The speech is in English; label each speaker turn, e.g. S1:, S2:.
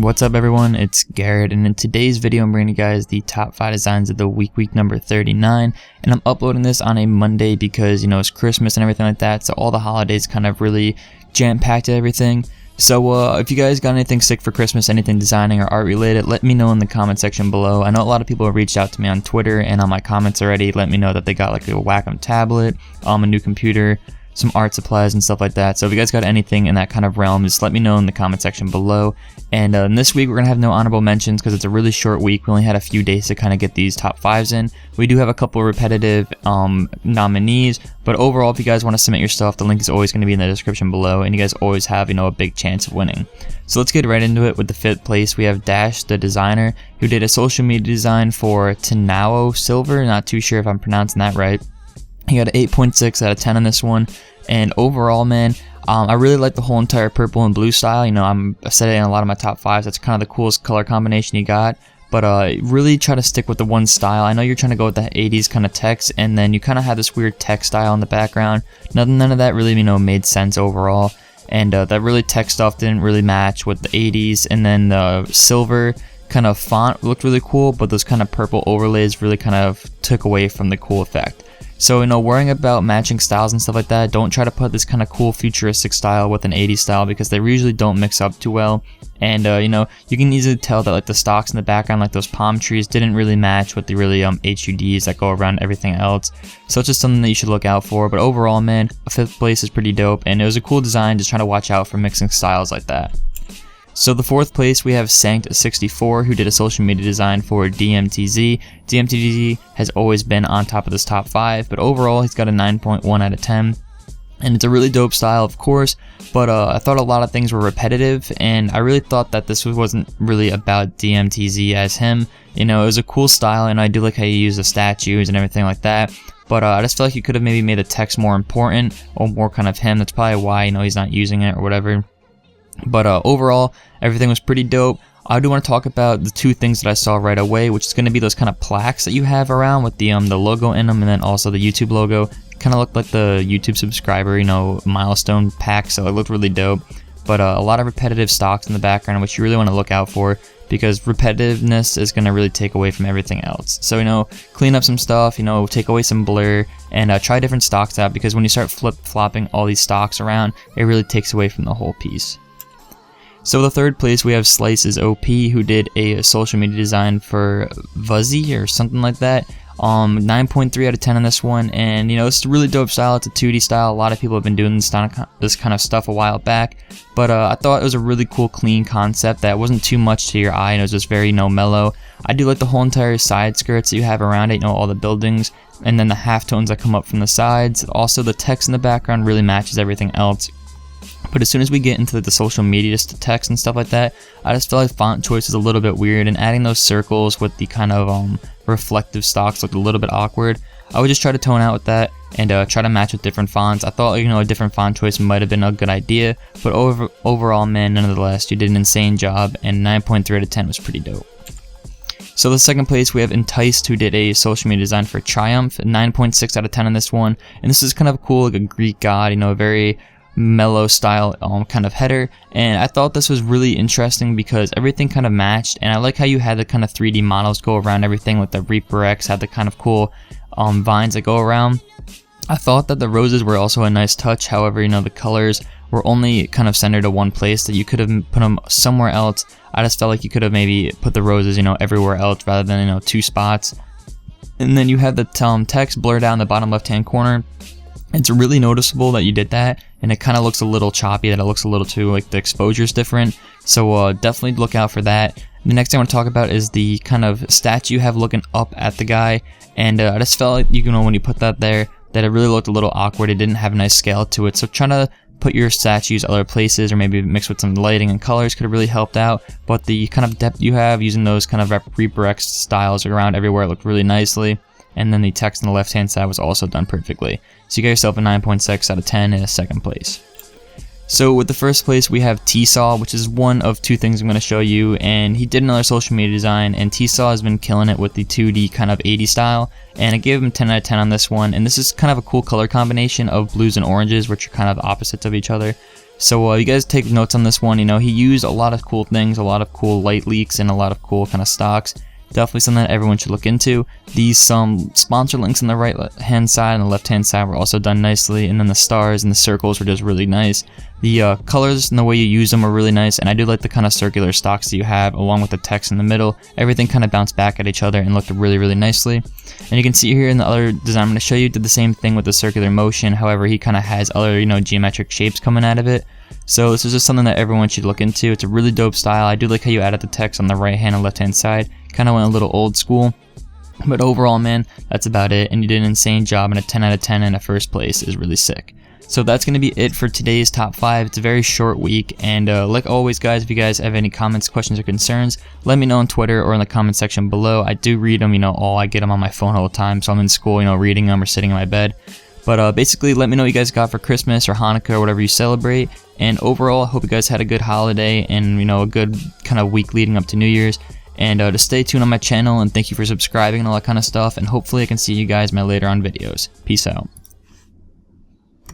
S1: What's up everyone, it's Garrett, and in today's video I'm bringing you guys the top 5 designs of the week number 39, and I'm uploading this on a Monday because, you know, it's Christmas and everything like that, so all the holidays kind of really jam-packed everything. So if you guys got anything sick for Christmas, anything designing or art related, let me know in the comment section below. I know a lot of people have reached out to me on Twitter and on my comments already, let me know that they got like a Wacom tablet, a new computer, some art supplies and stuff like that. So if you guys got anything in that kind of realm, just let me know in the comment section below. And this week we're gonna have no honorable mentions because it's a really short week. We only had a few days to kind of get these top 5s in. We do have a couple repetitive nominees, but overall, if you guys want to submit your stuff, the link is always going to be in the description below, and you guys always have, you know, a big chance of winning. So let's get right into it. With the 5th place, we have Dash the designer, who did a social media design for Tanao Silver. Not too sure if I'm pronouncing that right. He got an 8.6 out of 10 on this one, and overall, man, I really like the whole entire purple and blue style. You know, I said it in a lot of my top 5s. That's kind of the coolest color combination you got. But really try to stick with the one style. I know you're trying to go with the 80s kind of text, and then you kind of have this weird text style in the background. None of that really, you know, made sense overall. And that really text stuff didn't really match with the 80s. And then the silver kind of font looked really cool, but those kind of purple overlays really kind of took away from the cool effect. So, you know, worrying about matching styles and stuff like that, don't try to put this kind of cool futuristic style with an 80s style because they usually don't mix up too well. And, you know, you can easily tell that like the stocks in the background, like those palm trees, didn't really match with the really HUDs that go around everything else. So it's just something that you should look out for. But overall, man, 5th place is pretty dope, and it was a cool design. Just trying to watch out for mixing styles like that. So the 4th place, we have Sanct64, who did a social media design for DMTZ. DMTZ has always been on top of this top 5, but overall he's got a 9.1 out of 10. And it's a really dope style, of course, but I thought a lot of things were repetitive, and I really thought that this wasn't really about DMTZ as him. You know, it was a cool style, and I do like how you use the statues and everything like that. But I just feel like you could have maybe made the text more important or more kind of him. That's probably why, you know, he's not using it or whatever. But overall, everything was pretty dope. I do want to talk about the 2 things that I saw right away, which is going to be those kind of plaques that you have around with the logo in them, and then also the YouTube logo. Kind of looked like the YouTube subscriber, you know, milestone pack, so it looked really dope. But a lot of repetitive stocks in the background, which you really want to look out for, because repetitiveness is going to really take away from everything else. So, you know, clean up some stuff, you know, take away some blur, and try different stocks out, because when you start flip-flopping all these stocks around, it really takes away from the whole piece. So the 3rd place, we have Slices OP, who did a social media design for Fuzzy or something like that. 9.3 out of 10 on this one, and you know, it's a really dope style. It's a 2D style. A lot of people have been doing this kind of stuff a while back, but I thought it was a really cool, clean concept that wasn't too much to your eye, and it was just very, you know, mellow. I do like the whole entire side skirts that you have around it, you know, all the buildings, and then the halftones that come up from the sides. Also, the text in the background really matches everything else. But as soon as we get into the social media, just the text and stuff like that, I just feel like font choice is a little bit weird, and adding those circles with the kind of reflective stocks looked a little bit awkward. I would just try to tone out with that and try to match with different fonts. I thought, you know, a different font choice might have been a good idea, but overall, man, nonetheless, you did an insane job, and 9.3 out of 10 was pretty dope. So the 2nd place, we have Enticed, who did a social media design for Triumph, 9.6 out of 10 on this one, and this is kind of cool, like a Greek god, you know, a very mellow style kind of header, and I thought this was really interesting because everything kind of matched, and I like how you had the kind of 3D models go around everything, with the Reaper X had the kind of cool vines that go around. I thought that the roses were also a nice touch. However, you know, the colors were only kind of centered to one place, that you could have put them somewhere else. I just felt like you could have maybe put the roses, you know, everywhere else rather than, you know, 2 spots. And then you have the text blurred out in the bottom left hand corner. It's really noticeable that you did that, and it kind of looks a little choppy, that it looks a little too, like, the exposure is different. So definitely look out for that. The next thing I want to talk about is the kind of statue you have looking up at the guy, and I just felt like, you know, when you put that there, that it really looked a little awkward. It didn't have a nice scale to it. So trying to put your statues other places, or maybe mix with some lighting and colors, could have really helped out. But the kind of depth you have using those kind of Reaper X styles around everywhere looked really nicely. And then the text on the left hand side was also done perfectly. So you got yourself a 9.6 out of 10 in a 2nd place. So with the first place we have T-Saw, which is one of two things I'm going to show you, and he did another social media design, and T-Saw has been killing it with the 2D kind of 80s style, and I gave him 10 out of 10 on this one, and this is kind of a cool color combination of blues and oranges, which are kind of opposites of each other. So you guys take notes on this one. You know, he used a lot of cool things, a lot of cool light leaks, and a lot of cool kind of stocks. Definitely something that everyone should look into. These sponsor links on the right hand side and the left hand side were also done nicely, and then the stars and the circles were just really nice. The colors and the way you use them are really nice, and I do like the kind of circular stocks that you have along with the text in the middle. Everything kind of bounced back at each other and looked really nicely. And you can see here in the other design I'm going to show you, did the same thing with the circular motion. However, he kind of has other, you know, geometric shapes coming out of it. So this is just something that everyone should look into. It's a really dope style. I do like how you added the text on the right hand and left hand side. Kind of went a little old school. But overall, man, that's about it. And you did an insane job, and a 10 out of 10 in a first place is really sick. So that's going to be it for today's top 5. It's a very short week, and like always guys, if you guys have any comments, questions, or concerns, let me know on Twitter or in the comment section below. I do read them, you know, I get them on my phone all the time, so I'm in school, you know, reading them or sitting in my bed. But basically, let me know what you guys got for Christmas or Hanukkah or whatever you celebrate. And overall, I hope you guys had a good holiday and, you know, a good kind of week leading up to New Year's. And to stay tuned on my channel, and thank you for subscribing and all that kind of stuff. And hopefully I can see you guys in my later on videos. Peace out.